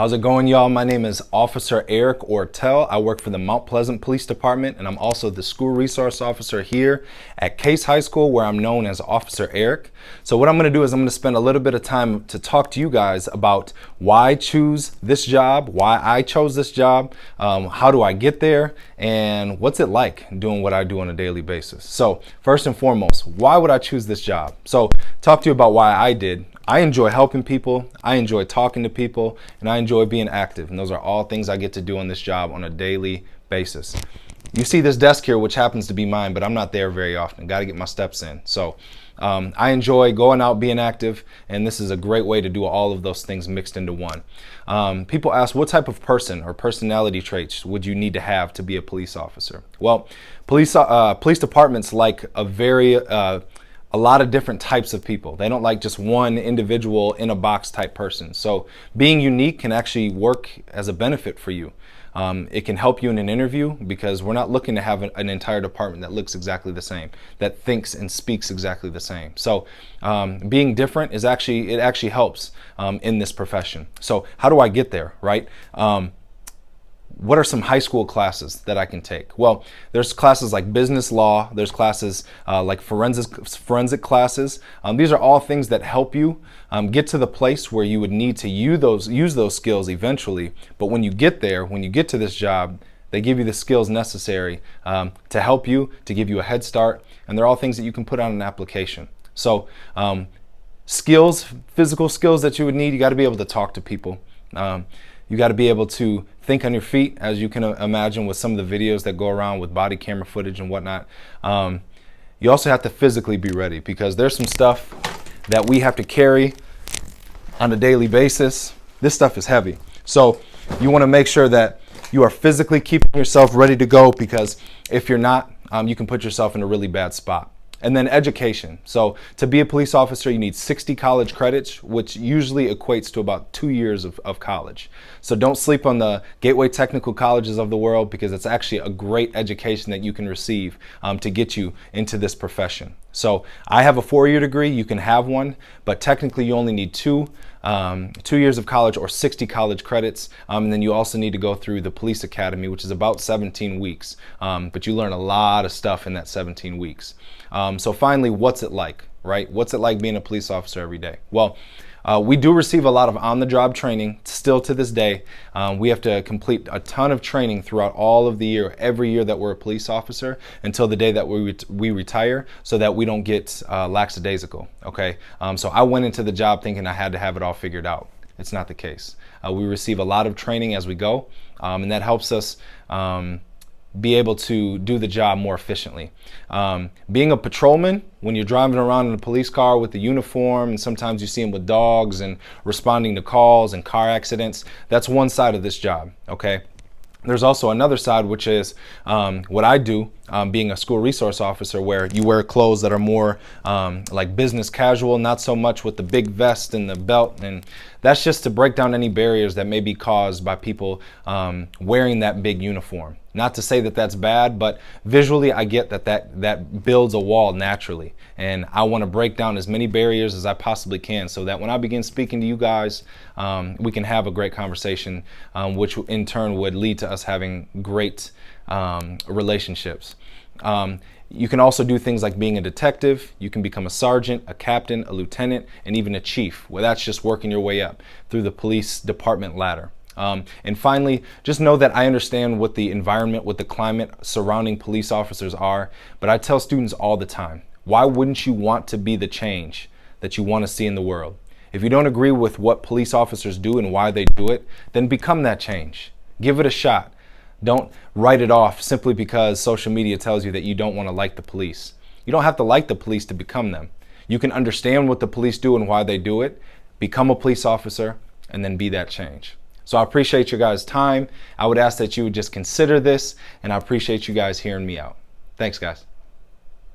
How's it going, y'all? My name is Officer Eric Ortel. I work for the Mount Pleasant Police Department, and I'm also the school resource officer here at Case High School, where I'm known as Officer Eric. So what I'm going to do is I'm going to spend a little bit of time to talk to you guys about why I choose this job, why I chose this job, how do I get there, and what's it like doing what I do on a daily basis. So first and foremost, why would I choose this job? So talk to you about why I did. I enjoy helping people, I enjoy talking to people, and I enjoy being active. And those are all things I get to do on this job on a daily basis. You see this desk here, which happens to be mine, but I'm not there very often. Got to get my steps in. So I enjoy going out, being active, and this is a great way to do all of those things mixed into one. People ask, what type of person or personality traits would you need to have to be a police officer? Well, police departments like a lot of different types of people. They don't like just one individual in a box type person. So being unique can actually work as a benefit for you. It can help you in an interview because we're not looking to have an entire department that looks exactly the same, that thinks and speaks exactly the same. So being different is actually helps in this profession. So how do I get there, right? What are some high school classes that I can take? Well, there's classes like business law, there's classes like forensic classes. These are all things that help you get to the place where you would need to use those skills eventually. But when you get there, when you get to this job, they give you the skills necessary to help you, to give you a head start, and they're all things that you can put on an application. So skills, physical skills that you would need, you got to be able to talk to people. You got to be able to think on your feet, as you can imagine with some of the videos that go around with body camera footage and whatnot. You also have to physically be ready because there's some stuff that we have to carry on a daily basis. This stuff is heavy. So you want to make sure that you are physically keeping yourself ready to go, because if you're not, you can put yourself in a really bad spot. And then education. So to be a police officer, you need 60 college credits, which usually equates to about 2 years of college. So don't sleep on the gateway technical colleges of the world, because it's actually a great education that you can receive to get you into this profession. So I have a 4-year degree, you can have one, but technically you only need 2 years of college or 60 college credits. And then you also need to go through the police academy, which is about 17 weeks. But you learn a lot of stuff in that 17 weeks. So finally, what's it like, right? What's it like being a police officer every day? Well, we do receive a lot of on-the-job training still to this day. We have to complete a ton of training throughout all of the year, every year that we're a police officer, until the day that we retire, so that we don't get lackadaisical, okay? So I went into the job thinking I had to have it all figured out. It's not the case. We receive a lot of training as we go, and that helps us be able to do the job more efficiently. Being a patrolman, when you're driving around in a police car with the uniform, and sometimes you see them with dogs and responding to calls and car accidents, that's one side of this job, okay? There's also another side, which is what I do, being a school resource officer, where you wear clothes that are more like business casual, not so much with the big vest and the belt. And that's just to break down any barriers that may be caused by people wearing that big uniform. Not to say that that's bad, but visually I get that builds a wall naturally. And I want to break down as many barriers as I possibly can, so that when I begin speaking to you guys, we can have a great conversation, which in turn would lead to us having great relationships. You can also do things like being a detective. You can become a sergeant, a captain, a lieutenant, and even a chief. Well, that's just working your way up through the police department ladder. And finally, just know that I understand what the environment, what the climate surrounding police officers are, but I tell students all the time, why wouldn't you want to be the change that you want to see in the world? If you don't agree with what police officers do and why they do it, then become that change. Give it a shot. Don't write it off simply because social media tells you that you don't want to like the police. You don't have to like the police to become them. You can understand what the police do and why they do it, become a police officer, and then be that change. So I appreciate your guys' time. I would ask that you would just consider this, and I appreciate you guys hearing me out. Thanks, guys.